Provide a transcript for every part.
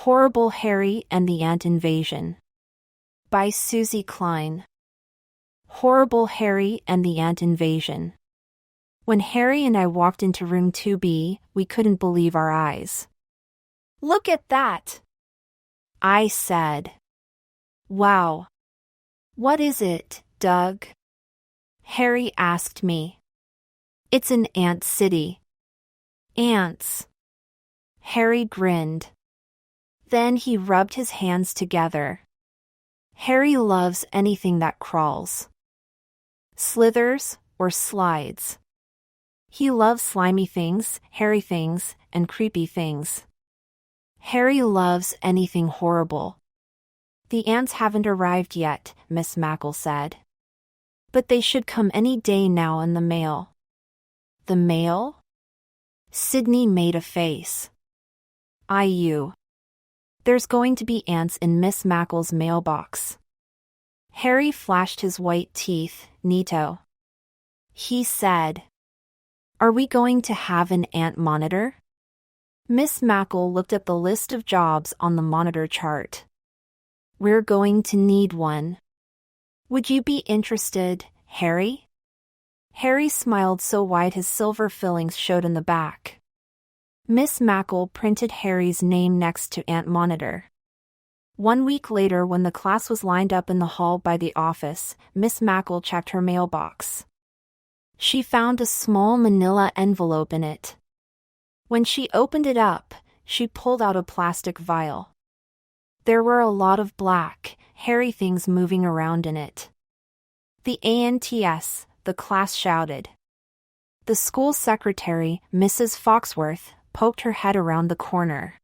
Horrible Harry and the Ant Invasion by Suzy Kline. Horrible Harry and the Ant Invasion. When Harry and I walked into room 2B, we couldn't believe our eyes. "Look at that!" I said. "Wow. What is it, Doug?" Harry asked me. "It's an ant city." "Ants." Harry grinned. Then he rubbed his hands together. Harry loves anything that crawls, slithers, or slides. He loves slimy things, hairy things, and creepy things. Harry loves anything horrible. "The ants haven't arrived yet," Miss Mackle said. "But they should come any day now in the mail." "The mail?" Sydney made a face. There's going to be ants in Miss Mackle's mailbox." Harry flashed his white teeth, neato. He said, "Are we going to have an ant monitor?" Miss Mackle looked at the list of jobs on the monitor chart. "We're going to need one. Would you be interested, Harry?" Harry smiled so wide his silver fillings showed in the back. Miss Mackle printed Harry's name next to Ant Monitor. 1 week later, when the class was lined up in the hall by the office, Miss Mackle checked her mailbox. She found a small manila envelope in it. When she opened it up, she pulled out a plastic vial. There were a lot of black, hairy things moving around in it. "The ants," the class shouted. The school secretary, Mrs. Foxworth, poked her head around the corner.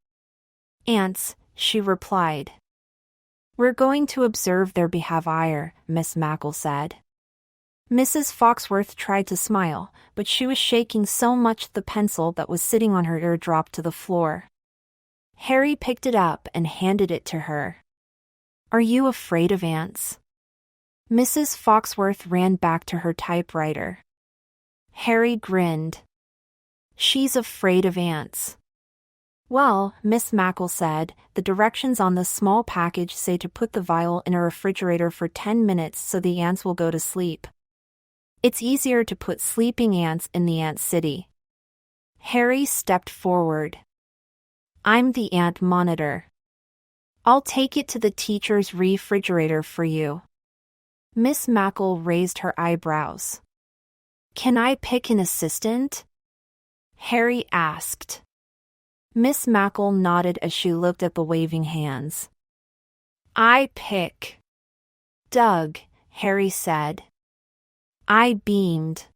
"Ants," she replied. "We're going to observe their behavior," Miss Mackle said. Mrs. Foxworth tried to smile, but she was shaking so much the pencil that was sitting on her ear dropped to the floor. Harry picked it up and handed it to her. "Are you afraid of ants?" Mrs. Foxworth ran back to her typewriter. Harry grinned. "She's afraid of ants." "Well," Miss Mackle said, "the directions on the small package say to put the vial in a refrigerator for 10 minutes so the ants will go to sleep. It's easier to put sleeping ants in the ant city." Harry stepped forward. "I'm the ant monitor. I'll take it to the teacher's refrigerator for you." Miss Mackle raised her eyebrows. "Can I pick an assistant?" Harry asked. Miss Mackle nodded as she looked at the waving hands. "I pick Doug," Harry said. I beamed.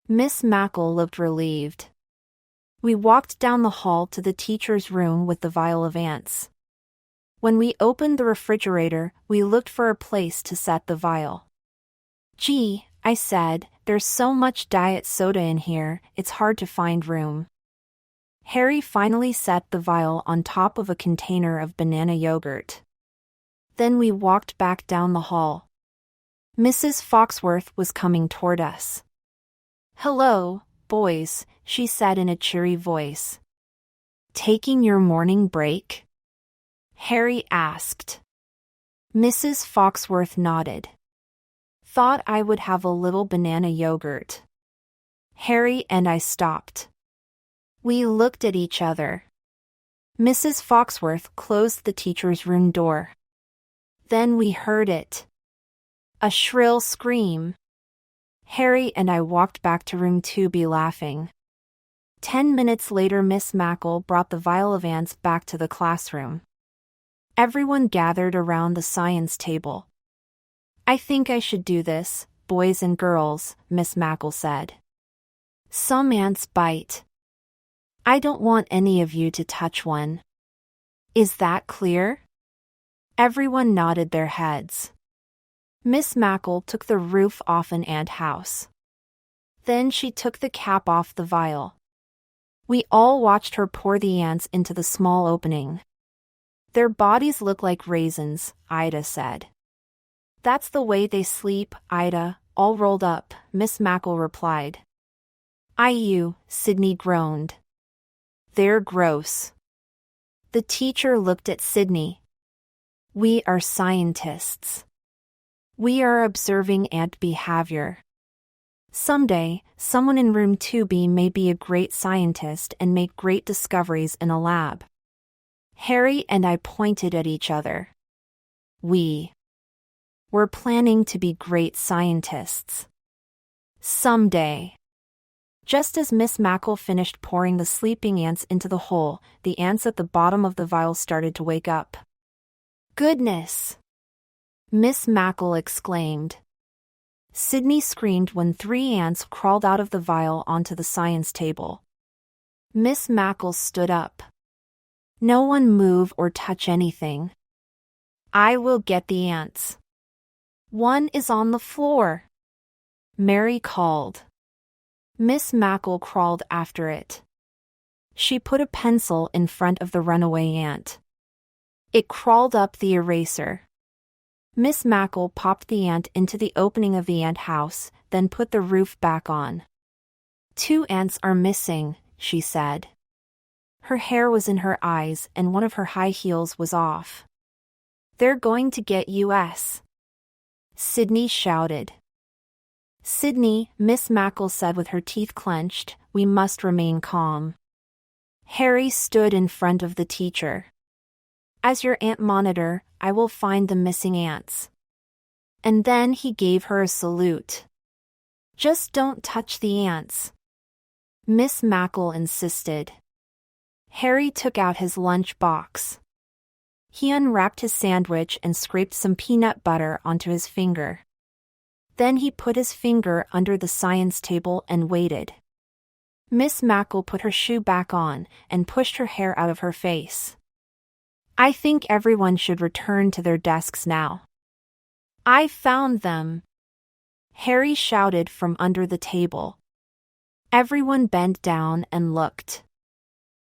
Miss Mackle looked relieved. We walked down the hall to the teacher's room with the vial of ants. When we opened the refrigerator, we looked for a place to set the vial. "Gee," I said, "there's so much diet soda in here, it's hard to find room." Harry finally set the vial on top of a container of banana yogurt. Then we walked back down the hall. Mrs. Foxworth was coming toward us. "Hello, boys," she said in a cheery voice. "Taking your morning break?" Harry asked. Mrs. Foxworth nodded. "Thought I would have a little banana yogurt." Harry and I stopped. We looked at each other. Mrs. Foxworth closed the teacher's room door. Then we heard it. A shrill scream. Harry and I walked back to room 2B laughing. 10 minutes later, Miss Mackle brought the vial of ants back to the classroom. Everyone gathered around the science table. "I think I should do this, boys and girls," Miss Mackle said. "Some ants bite. I don't want any of you to touch one. Is that clear?" Everyone nodded their heads. Miss Mackle took the roof off an ant house. Then she took the cap off the vial. We all watched her pour the ants into the small opening. "Their bodies look like raisins," Ida said. "That's the way they sleep, Ida, all rolled up," Miss Mackle replied. Sydney groaned. "They're gross." The teacher looked at Sydney. We are scientists. We are observing ant behavior. Someday, someone in room 2B may be a great scientist and make great discoveries in a lab. Harry and I pointed at each other. We're planning to be great scientists. Someday. Just as Miss Mackle finished pouring the sleeping ants into the hole, the ants at the bottom of the vial started to wake up. Goodness! Miss Mackle exclaimed. Sydney screamed when 3 ants crawled out of the vial onto the science table. Miss Mackle stood up. No one move or touch anything. I will get the ants. One is on the floor. Mary called. Miss Mackle crawled after it. She put a pencil in front of the runaway ant. It crawled up the eraser. Miss Mackle popped the ant into the opening of the ant house, then put the roof back on. 2 ants are missing, she said. Her hair was in her eyes and one of her high heels was off. They're going to get us. Sydney shouted. Sydney, Miss Mackle said with her teeth clenched, we must remain calm. Harry stood in front of the teacher. As your ant monitor, I will find the missing ants. And then he gave her a salute. Just don't touch the ants. Miss Mackle insisted. Harry took out his lunch box. He unwrapped his sandwich and scraped some peanut butter onto his finger. Then he put his finger under the science table and waited. Miss Mackle put her shoe back on and pushed her hair out of her face. I think everyone should return to their desks now. I found them! Harry shouted from under the table. Everyone bent down and looked.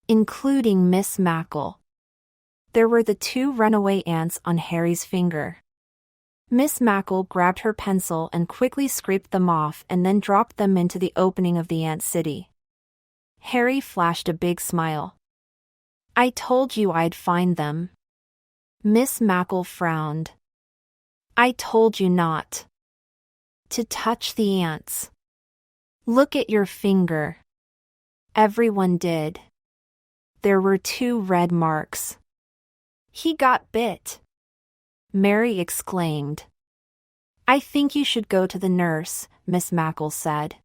Including Miss Mackle. There were the 2 runaway ants on Harry's finger. Miss Mackle grabbed her pencil and quickly scraped them off and then dropped them into the opening of the ant city. Harry flashed a big smile. I told you I'd find them. Miss Mackle frowned. I told you not to touch the ants. Look at your finger. Everyone did. There were 2 red marks. He got bit. Mary exclaimed. I think you should go to the nurse, Miss Mackle said.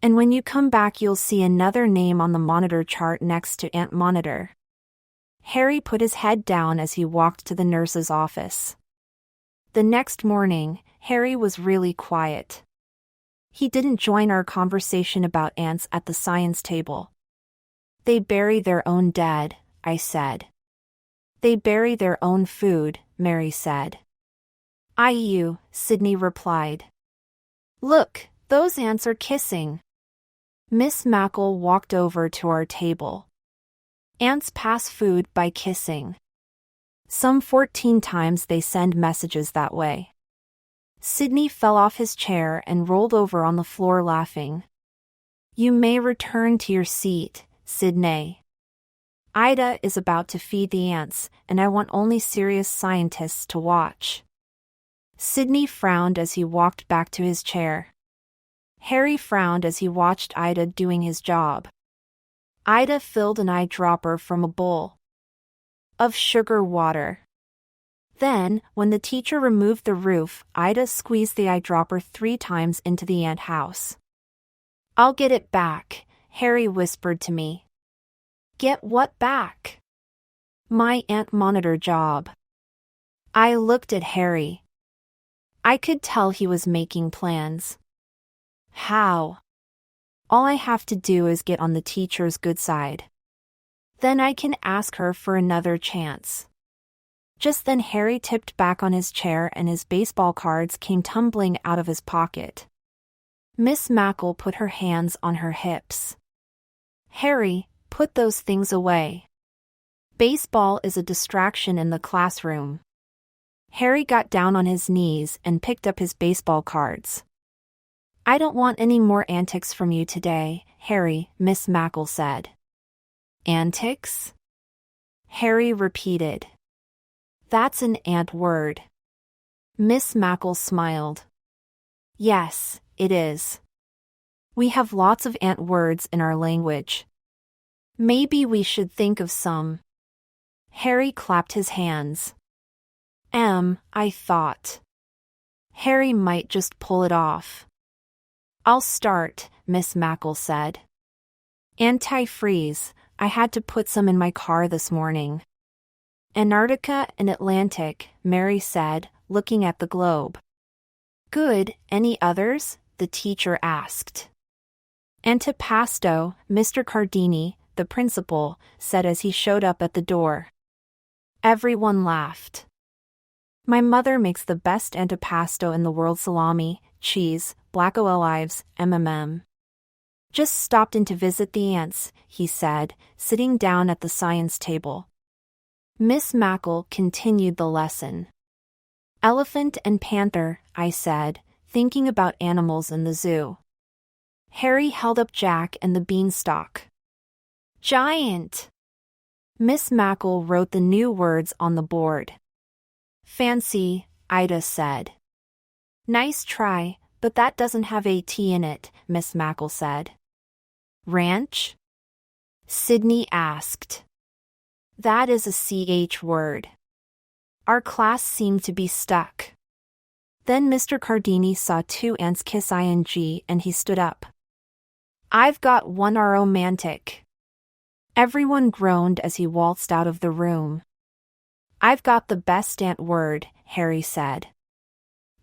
And when you come back you'll see another name on the monitor chart next to Ant Monitor. Harry put his head down as he walked to the nurse's office. The next morning, Harry was really quiet. He didn't join our conversation about ants at the science table. They bury their own dead, I said. They bury their own food, Mary said. Sydney replied. Look, those ants are kissing. Miss Mackle walked over to our table. Ants pass food by kissing. Some 14 times they send messages that way. Sydney fell off his chair and rolled over on the floor laughing. You may return to your seat, Sydney. Ida is about to feed the ants, and I want only serious scientists to watch. Sydney frowned as he walked back to his chair. Harry frowned as he watched Ida doing his job. Ida filled an eyedropper from a bowl of sugar water. Then, when the teacher removed the roof, Ida squeezed the eyedropper 3 times into the ant house. I'll get it back, Harry whispered to me. Get what back? My ant monitor job. I looked at Harry. I could tell he was making plans. How? All I have to do is get on the teacher's good side. Then I can ask her for another chance. Just then Harry tipped back on his chair and his baseball cards came tumbling out of his pocket. Miss Mackle put her hands on her hips. Harry, put those things away. Baseball is a distraction in the classroom. Harry got down on his knees and picked up his baseball cards. I don't want any more antics from you today, Harry, Miss Mackle said. Antics? Harry repeated. That's an ant word. Miss Mackle smiled. Yes, it is. We have lots of ant words in our language. Maybe we should think of some. Harry clapped his hands. I thought. Harry might just pull it off. I'll start, Miss Mackle said. Antifreeze, I had to put some in my car this morning. Antarctica and Atlantic, Mary said, looking at the globe. Good, any others? The teacher asked. Antipasto, Mr. Cardini, the principal, said as he showed up at the door. Everyone laughed. My mother makes the best antipasto in the world. Salami, cheese, black olives, Just stopped in to visit the ants, he said, sitting down at the science table. Miss Mackle continued the lesson. Elephant and panther, I said, thinking about animals in the zoo. Harry held up Jack and the beanstalk. Giant! Miss Mackle wrote the new words on the board. Fancy, Ida said. Nice try, but that doesn't have a T in it, Miss Mackle said. Ranch? Sydney asked. That is a CH word. Our class seemed to be stuck. Then Mr. Cardini saw two ants kiss ing and he stood up. I've got one romantic. Everyone groaned as he waltzed out of the room. I've got the best ant word, Harry said.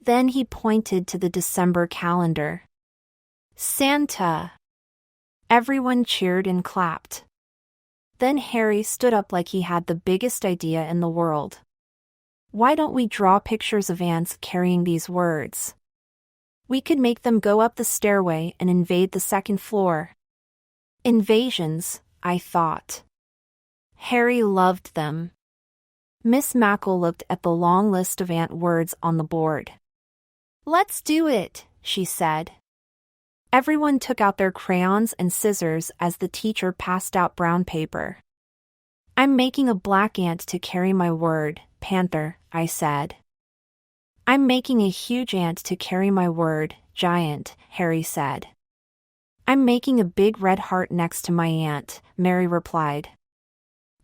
Then he pointed to the December calendar. Santa! Everyone cheered and clapped. Then Harry stood up like he had the biggest idea in the world. Why don't we draw pictures of ants carrying these words? We could make them go up the stairway and invade the second floor. Invasions, I thought. Harry loved them. Miss Mackle looked at the long list of ant words on the board. Let's do it, she said. Everyone took out their crayons and scissors as the teacher passed out brown paper. I'm making a black ant to carry my word, panther, I said. I'm making a huge ant to carry my word, giant, Harry said. I'm making a big red heart next to my ant, Mary replied.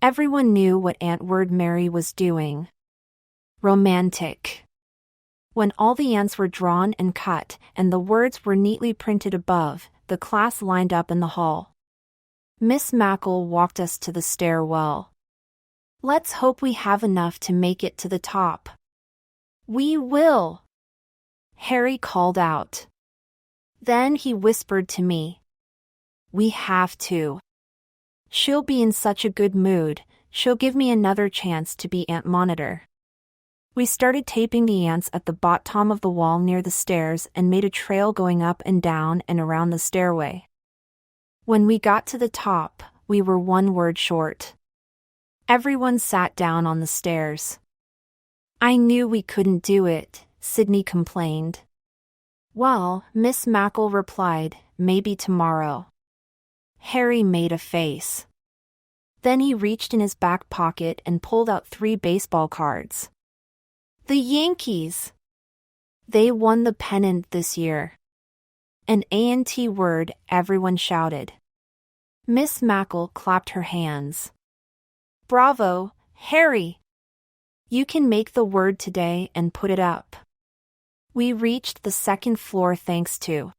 Everyone knew what ant word Mary was doing. Romantic. When all the ants were drawn and cut, and the words were neatly printed above, the class lined up in the hall. Miss Mackle walked us to the stairwell. Let's hope we have enough to make it to the top. We will! Harry called out. Then he whispered to me. We have to. She'll be in such a good mood, she'll give me another chance to be ant monitor. We started taping the ants at the bottom of the wall near the stairs and made a trail going up and down and around the stairway. When we got to the top, we were one word short. Everyone sat down on the stairs. I knew we couldn't do it, Sydney complained. Well, Miss Mackle replied, maybe tomorrow. Harry made a face. Then he reached in his back pocket and pulled out 3 baseball cards. The Yankees! They won the pennant this year. An ANT word, everyone shouted. Miss Mackle clapped her hands. Bravo, Harry! You can make the word today and put it up. We reached the second floor thanks to.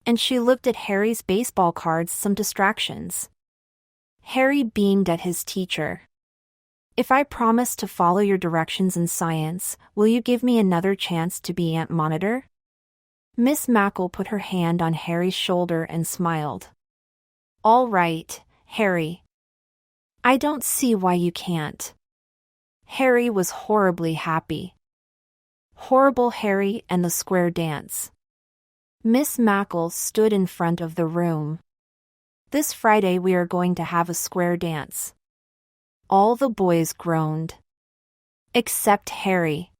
And she looked at Harry's baseball cards, some distractions. Harry beamed at his teacher. If I promise to follow your directions in science, will you give me another chance to be ant monitor? Miss Mackle put her hand on Harry's shoulder and smiled. All right, Harry. I don't see why you can't. Harry was horribly happy. Horrible Harry and the square dance. Miss Mackle stood in front of the room. This Friday we are going to have a square dance. All the boys groaned. Except Harry.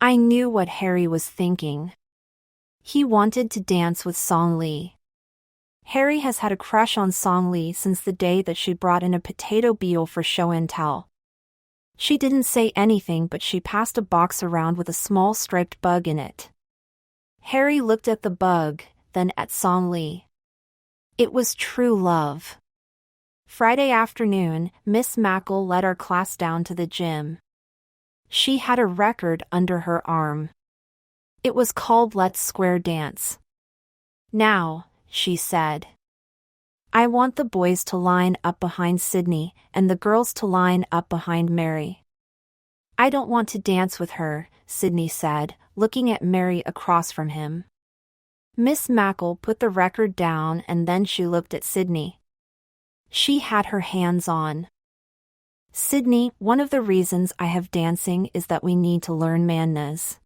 I knew what Harry was thinking. He wanted to dance with Song Lee. Harry has had a crush on Song Lee since the day that she brought in a potato beetle for show and tell. She didn't say anything, but she passed a box around with a small striped bug in it. Harry looked at the bug, then at Song Lee. It was true love. Friday afternoon, Miss Mackle led our class down to the gym. She had a record under her arm. It was called Let's Square Dance. Now, she said, I want the boys to line up behind Sydney and the girls to line up behind Mary. I don't want to dance with her, Sydney said, looking at Mary across from him. Miss Mackle put the record down and then she looked at Sydney. She had her hands on. Sydney, one of the reasons I have dancing is that we need to learn manners.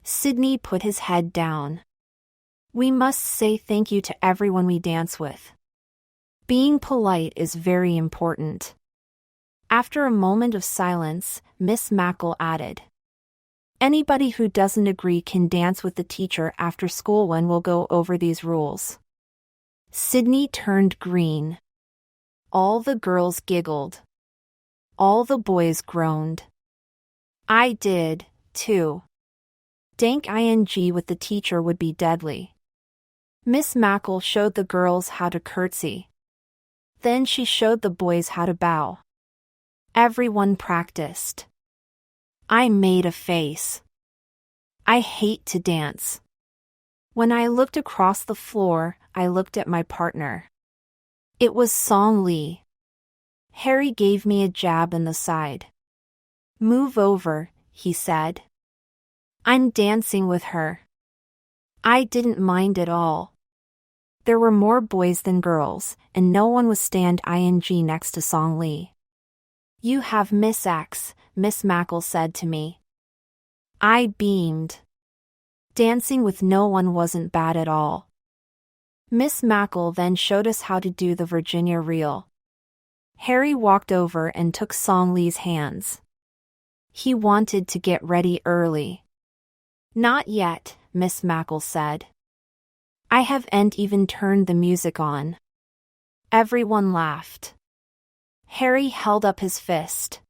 Sydney put his head down. We must say thank you to everyone we dance with. Being polite is very important. After a moment of silence, Miss Mackle added, anybody who doesn't agree can dance with the teacher after school when we'll go over these rules. Sydney turned green. All the girls giggled. All the boys groaned. I did, too. Dank ing with the teacher would be deadly. Miss Mackle showed the girls how to curtsy. Then she showed the boys how to bow. Everyone practiced. I made a face. I hate to dance. When I looked across the floor, I looked at my partner. It was Song Lee. Harry gave me a jab in the side. Move over, he said. I'm dancing with her. I didn't mind at all. There were more boys than girls, and no one was ing next to Song Lee. You have Miss X, Miss Mackle said to me. I beamed. Dancing with no one wasn't bad at all. Miss Mackle then showed us how to do the Virginia reel. Harry walked over and took Song Lee's hands. He wanted to get ready early. Not yet, Miss Mackle said. I haven't even turned the music on. Everyone laughed. Harry held up his fist.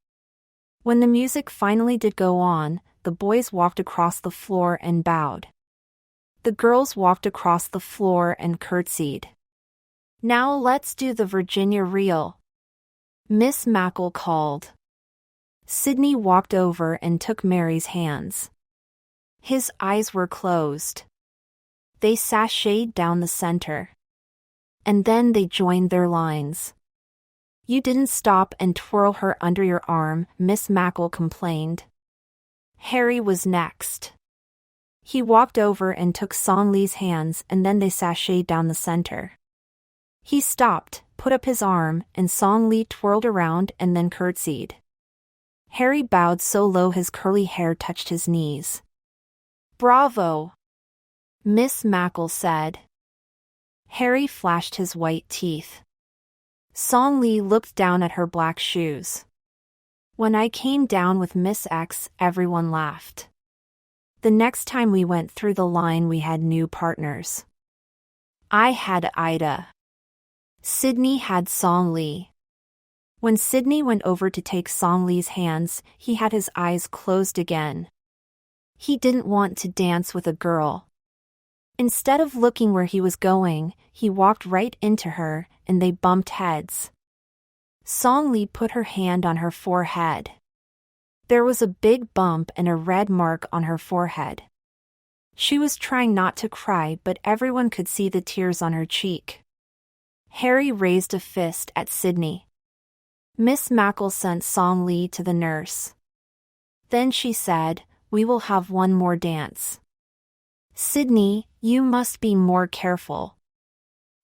When the music finally did go on, the boys walked across the floor and bowed. The girls walked across the floor and curtsied. Now let's do the Virginia reel, Miss Mackle called. Sydney walked over and took Mary's hands. His eyes were closed. They sashayed down the center. And then they joined their lines. You didn't stop and twirl her under your arm, Miss Mackle complained. Harry was next. He walked over and took Song Lee's hands and then they sashayed down the center. He stopped, put up his arm, and Song Lee twirled around and then curtsied. Harry bowed so low his curly hair touched his knees. Bravo! Miss Mackle said. Harry flashed his white teeth. Song Lee looked down at her black shoes. When I came down with Miss X, everyone laughed. The next time we went through the line we had new partners. I had Ida. Sydney had Song Lee. When Sydney went over to take Song Lee's hands, he had his eyes closed again. He didn't want to dance with a girl. Instead of looking where he was going, he walked right into her, and they bumped heads. Song Lee put her hand on her forehead. There was a big bump and a red mark on her forehead. She was trying not to cry, but everyone could see the tears on her cheek. Harry raised a fist at Sydney. Miss Mackle sent Song Lee to the nurse. Then she said, "We will have one more dance. Sydney, you must be more careful."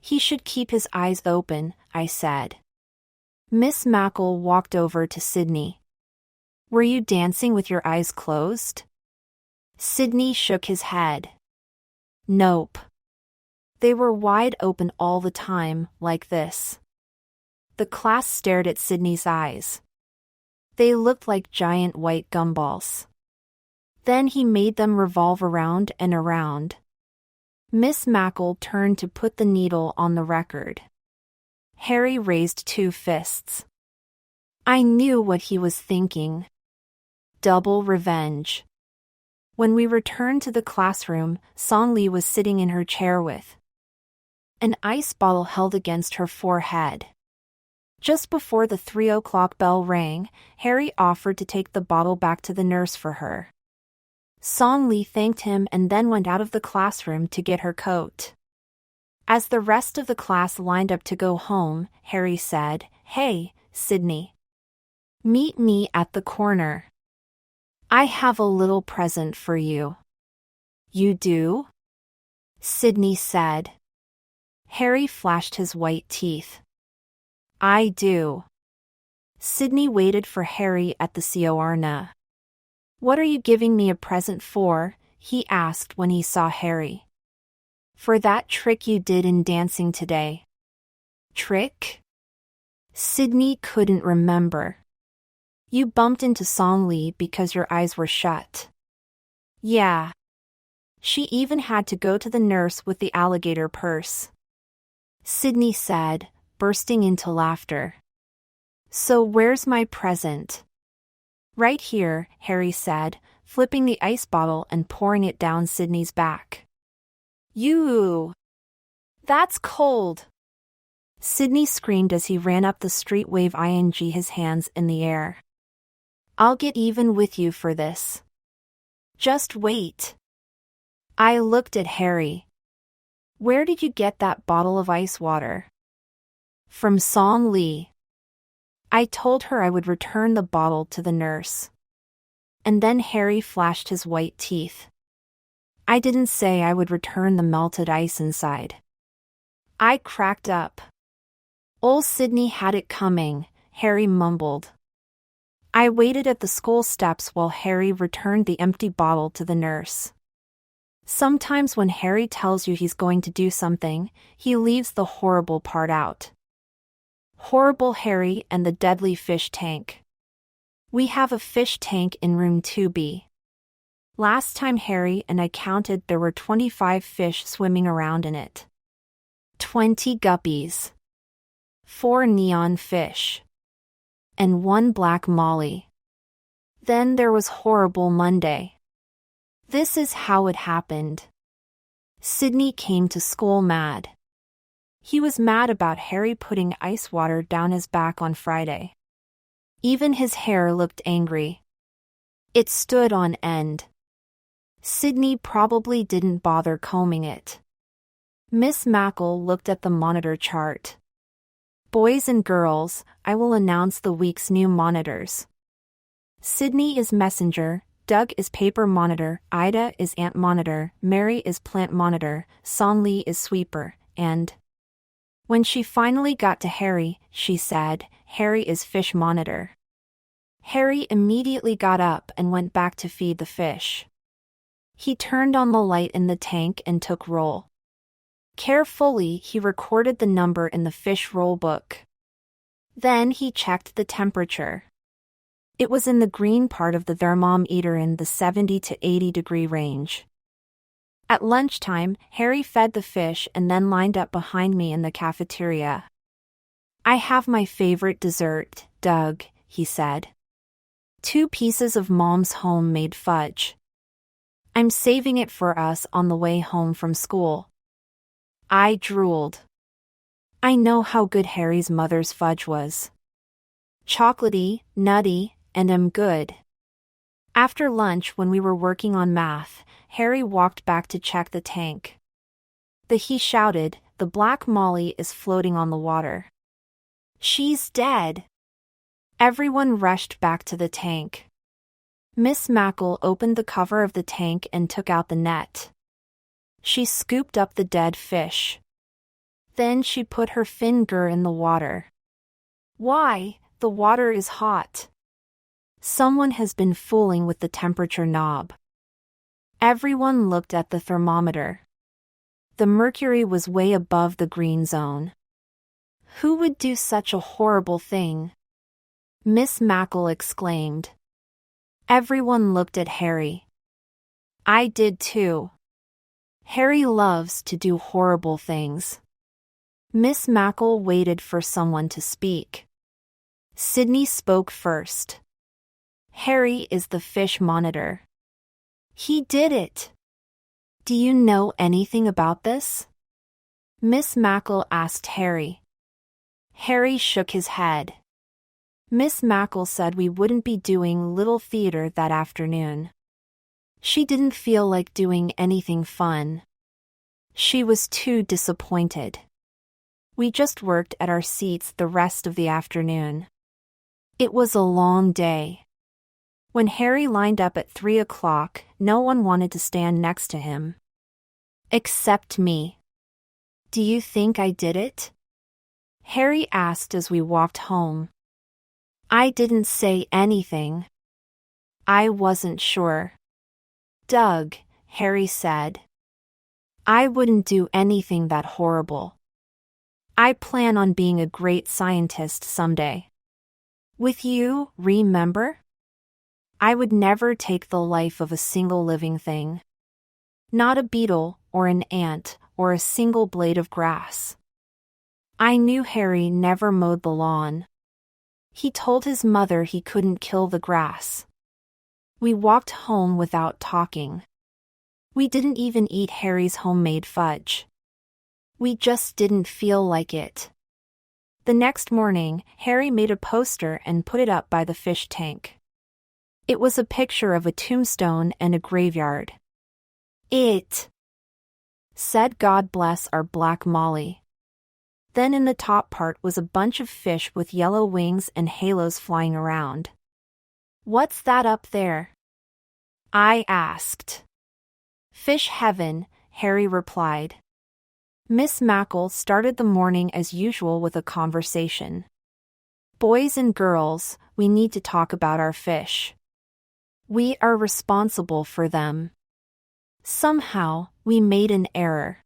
"He should keep his eyes open," I said. Miss Mackle walked over to Sydney. "Were you dancing with your eyes closed?" Sydney shook his head. "Nope. They were wide open all the time, like this." The class stared at Sydney's eyes. They looked like giant white gumballs. Then he made them revolve around and around. Miss Mackle turned to put the needle on the record. Harry raised 2 fists. I knew what he was thinking. Double revenge. When we returned to the classroom, Song Li was sitting in her chair with an ice bottle held against her forehead. Just before the 3 o'clock bell rang, Harry offered to take the bottle back to the nurse for her. Song Li thanked him and then went out of the classroom to get her coat. As the rest of the class lined up to go home, Harry said, Hey, Sydney. Meet me at the corner. I have a little present for you. You do? Sydney said. Harry flashed his white teeth. I do. Sydney waited for Harry at the Corner. What are you giving me a present for? He asked when he saw Harry. For that trick you did in dancing today. Trick? Sydney couldn't remember. You bumped into Song Li because your eyes were shut. Yeah. She even had to go to the nurse with the alligator purse. Sydney said, bursting into laughter. So where's my present? Right here, Harry said, flipping the ice bottle and pouring it down Sydney's back. You! That's cold! Sydney screamed as he ran up the street waving his hands in the air. I'll get even with you for this. Just wait. I looked at Harry. Where did you get that bottle of ice water? From Song Li. I told her I would return the bottle to the nurse. And then Harry flashed his white teeth. I didn't say I would return the melted ice inside. I cracked up. Old Sydney had it coming, Harry mumbled. I waited at the school steps while Harry returned the empty bottle to the nurse. Sometimes when Harry tells you he's going to do something, he leaves the horrible part out. Horrible Harry and the deadly fish tank. We have a fish tank in room 2B. Last time Harry and I counted, there were 25 fish swimming around in it. 20 guppies. 4 neon fish. And 1 black molly. Then there was Horrible Monday. This is how it happened. Sydney came to school mad. He was mad about Harry putting ice water down his back on Friday. Even his hair looked angry. It stood on end. Sydney probably didn't bother combing it. Miss Mackle looked at the monitor chart. Boys and girls, I will announce the week's new monitors. Sydney is messenger, Doug is paper monitor, Ida is ant monitor, Mary is plant monitor, Song Li is sweeper, and... When she finally got to Harry, she said, Harry is fish monitor. Harry immediately got up and went back to feed the fish. He turned on the light in the tank and took roll. Carefully, he recorded the number in the fish roll book. Then he checked the temperature. It was in the green part of the thermometer in the 70 to 80 degree range. At lunchtime, Harry fed the fish and then lined up behind me in the cafeteria. I have my favorite dessert, Doug, he said. 2 pieces of Mom's homemade fudge. I'm saving it for us on the way home from school. I drooled. I know how good Harry's mother's fudge was. Chocolatey, nutty, and I'm good. After lunch, when we were working on math, Harry walked back to check the tank. He shouted, the black molly is floating on the water. She's dead. Everyone rushed back to the tank. Miss Mackle opened the cover of the tank and took out the net. She scooped up the dead fish. Then she put her finger in the water. Why, the water is hot. Someone has been fooling with the temperature knob. Everyone looked at the thermometer. The mercury was way above the green zone. Who would do such a horrible thing? Miss Mackle exclaimed. Everyone looked at Harry. I did too. Harry loves to do horrible things. Miss Mackle waited for someone to speak. Sydney spoke first. Harry is the fish monitor. He did it. Do you know anything about this? Miss Mackle asked Harry. Harry shook his head. Miss Mackle said we wouldn't be doing little theater that afternoon. She didn't feel like doing anything fun. She was too disappointed. We just worked at our seats the rest of the afternoon. It was a long day. When Harry lined up at 3 o'clock, no one wanted to stand next to him. Except me. Do you think I did it? Harry asked as we walked home. I didn't say anything. I wasn't sure. Doug, Harry said. I wouldn't do anything that horrible. I plan on being a great scientist someday. With you, remember? I would never take the life of a single living thing. Not a beetle, or an ant, or a single blade of grass. I knew Harry never mowed the lawn. He told his mother he couldn't kill the grass. We walked home without talking. We didn't even eat Harry's homemade fudge. We just didn't feel like it. The next morning, Harry made a poster and put it up by the fish tank. It was a picture of a tombstone and a graveyard. It said, "God bless our black Molly." Then in the top part was a bunch of fish with yellow wings and halos flying around. What's that up there? I asked. Fish heaven, Harry replied. Miss Mackle started the morning as usual with a conversation. Boys and girls, we need to talk about our fish. We are responsible for them. Somehow, we made an error.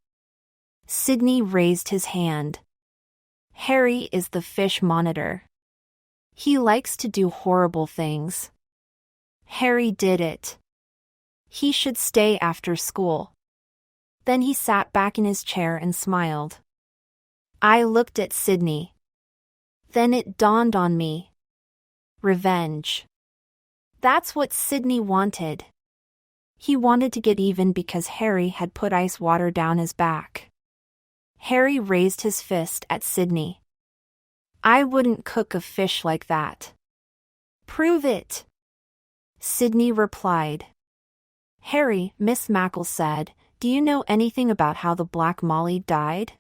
Sydney raised his hand. Harry is the fish monitor. He likes to do horrible things. Harry did it. He should stay after school. Then he sat back in his chair and smiled. I looked at Sydney. Then it dawned on me. Revenge. That's what Sydney wanted. He wanted to get even because Harry had put ice water down his back. Harry raised his fist at Sydney. I wouldn't cook a fish like that. Prove it. Sydney replied. Harry, Miss Mackle said, do you know anything about how the Black Molly died?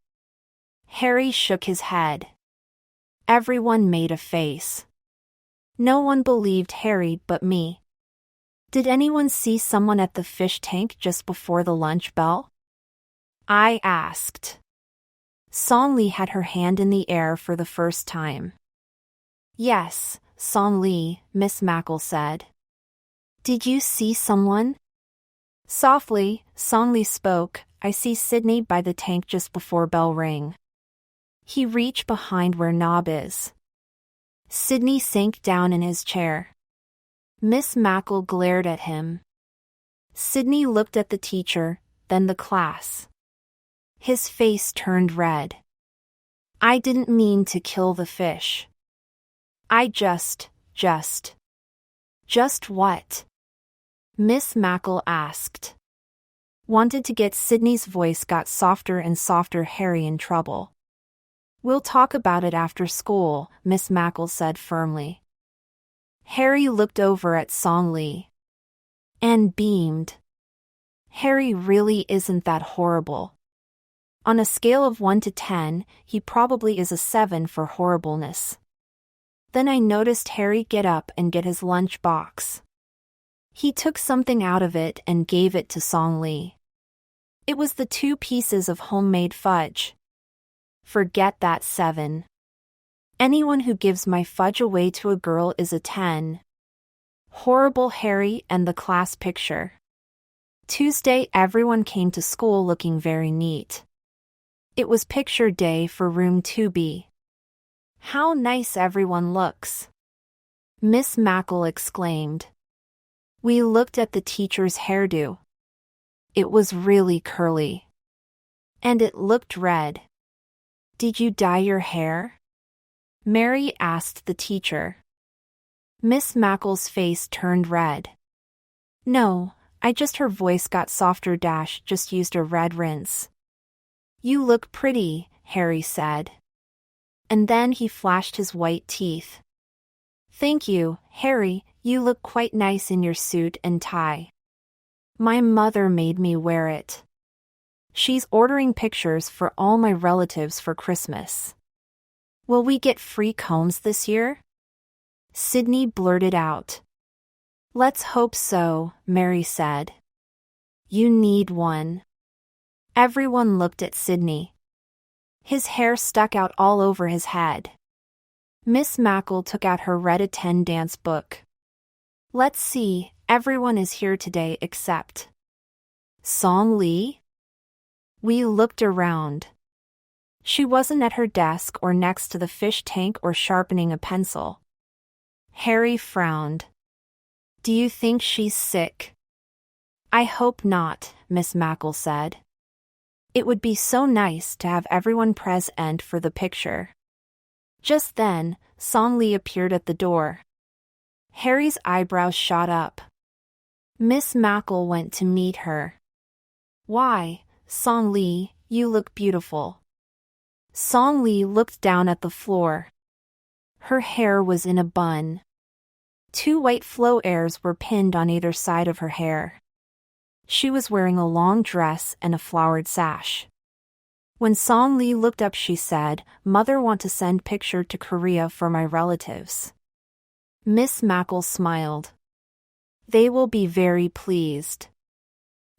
Harry shook his head. Everyone made a face. No one believed Harry but me. Did anyone see someone at the fish tank just before the lunch bell? I asked. Song Lee had her hand in the air for the first time. Yes, Song Lee, Miss Mackle said. Did you see someone? Softly, Song Lee spoke, I see Sydney by the tank just before bell rang. He reached behind where Knob is. Sydney sank down in his chair. Miss Mackle glared at him. Sydney looked at the teacher, then the class. His face turned red. I didn't mean to kill the fish. I just what? Miss Mackle asked. Wanted to get Sydney's voice got softer and softer. Harry in trouble. We'll talk about it after school, Miss Mackle said firmly. Harry looked over at Song Lee. And beamed. Harry really isn't that horrible. On a scale of 1 to 10, he probably is a 7 for horribleness. Then I noticed Harry get up and get his lunch box. He took something out of it and gave it to Song Lee. It was the 2 pieces of homemade fudge. Forget that 7. Anyone who gives my fudge away to a girl is a 10. Horrible Harry and the class picture. Tuesday, everyone came to school looking very neat. It was picture day for room 2B. How nice everyone looks. Miss Mackle exclaimed. We looked at the teacher's hairdo. It was really curly. And it looked red. Did you dye your hair? Mary asked the teacher. Miss Mackle's face turned red. No, her voice got softer. Just used a red rinse. You look pretty, Harry said. And then he flashed his white teeth. Thank you, Harry, you look quite nice in your suit and tie. My mother made me wear it. She's ordering pictures for all my relatives for Christmas. Will we get free combs this year? Sydney blurted out. Let's hope so, Mary said. You need one. Everyone looked at Sydney. His hair stuck out all over his head. Miss Mackle took out her red attendance book. Let's see, everyone is here today except Song Lee? We looked around. She wasn't at her desk or next to the fish tank or sharpening a pencil. Harry frowned. Do you think she's sick? I hope not, Miss Mackle said. It would be so nice to have everyone present for the picture. Just then, Song Lee appeared at the door. Harry's eyebrows shot up. Miss Mackle went to meet her. Why, Song Lee, you look beautiful. Song Lee looked down at the floor. Her hair was in a bun. 2 white flow-airs were pinned on either side of her hair. She was wearing a long dress and a flowered sash. When Song Lee looked up, she said, Mother want to send picture to Korea for my relatives. Miss Mackle smiled. They will be very pleased.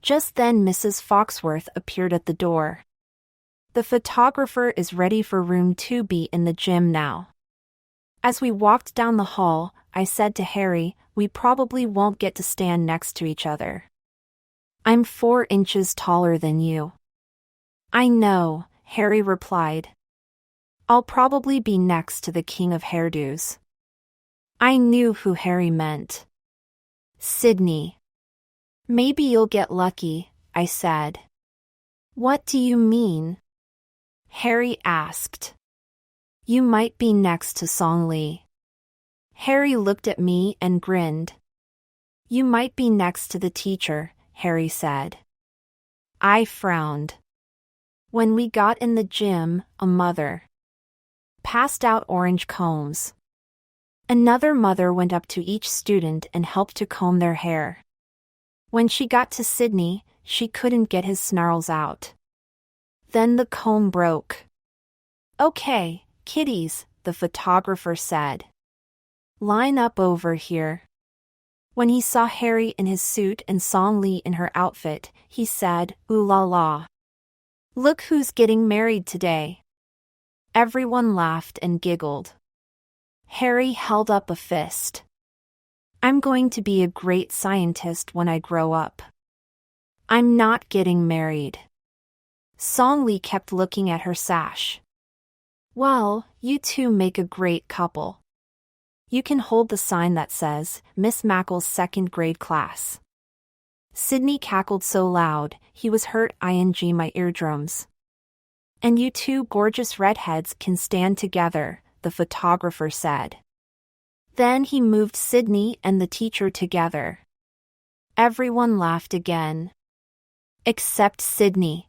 Just then Mrs. Foxworth appeared at the door. The photographer is ready for room 2B in the gym now. As we walked down the hall, I said to Harry, we probably won't get to stand next to each other. I'm 4 inches taller than you. I know, Harry replied. I'll probably be next to the king of hairdos. I knew who Harry meant. Sydney. Maybe you'll get lucky, I said. What do you mean? Harry asked. You might be next to Song Lee. Harry looked at me and grinned. You might be next to the teacher, Harry said. I frowned. When we got in the gym, a mother passed out orange combs. Another mother went up to each student and helped to comb their hair. When she got to Sydney, she couldn't get his snarls out. Then the comb broke. Okay, kiddies, the photographer said. Line up over here. When he saw Harry in his suit and Song Lee in her outfit, he said, ooh la la. Look who's getting married today. Everyone laughed and giggled. Harry held up a fist. I'm going to be a great scientist when I grow up. I'm not getting married. Song Lee kept looking at her sash. Well, you two make a great couple. You can hold the sign that says, Miss Mackle's 2nd grade class. Sydney cackled so loud, he was hurt my eardrums. And you 2 gorgeous redheads can stand together, the photographer said. Then he moved Sydney and the teacher together. Everyone laughed again. Except Sydney.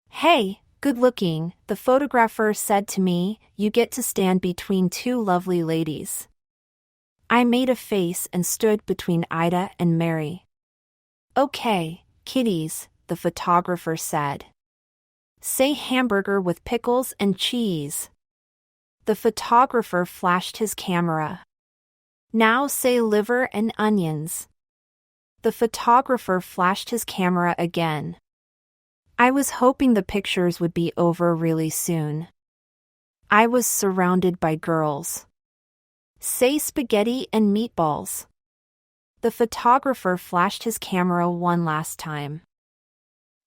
Hey, good looking, the photographer said to me, you get to stand between 2 lovely ladies. I made a face and stood between Ida and Mary. Okay, kiddies, the photographer said. Say hamburger with pickles and cheese. The photographer flashed his camera. Now say liver and onions. The photographer flashed his camera again. I was hoping the pictures would be over really soon. I was surrounded by girls. Say spaghetti and meatballs. The photographer flashed his camera one last time.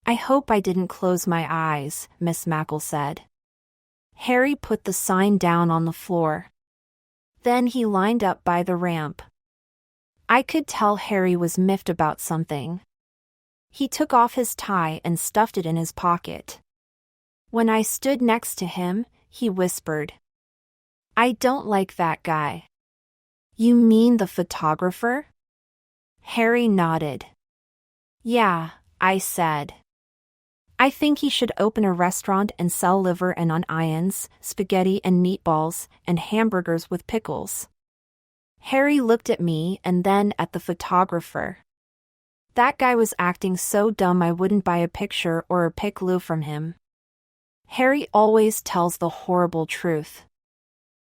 I hope I didn't close my eyes, Miss Mackle said. Harry put the sign down on the floor. Then he lined up by the ramp. I could tell Harry was miffed about something. He took off his tie and stuffed it in his pocket. When I stood next to him, he whispered, "I don't like that guy." "You mean the photographer?" Harry nodded. "Yeah," I said. "I think he should open a restaurant and sell liver and onions, spaghetti and meatballs, and hamburgers with pickles." Harry looked at me and then at the photographer. That guy was acting so dumb I wouldn't buy a picture or a pic-lu from him. Harry always tells the horrible truth.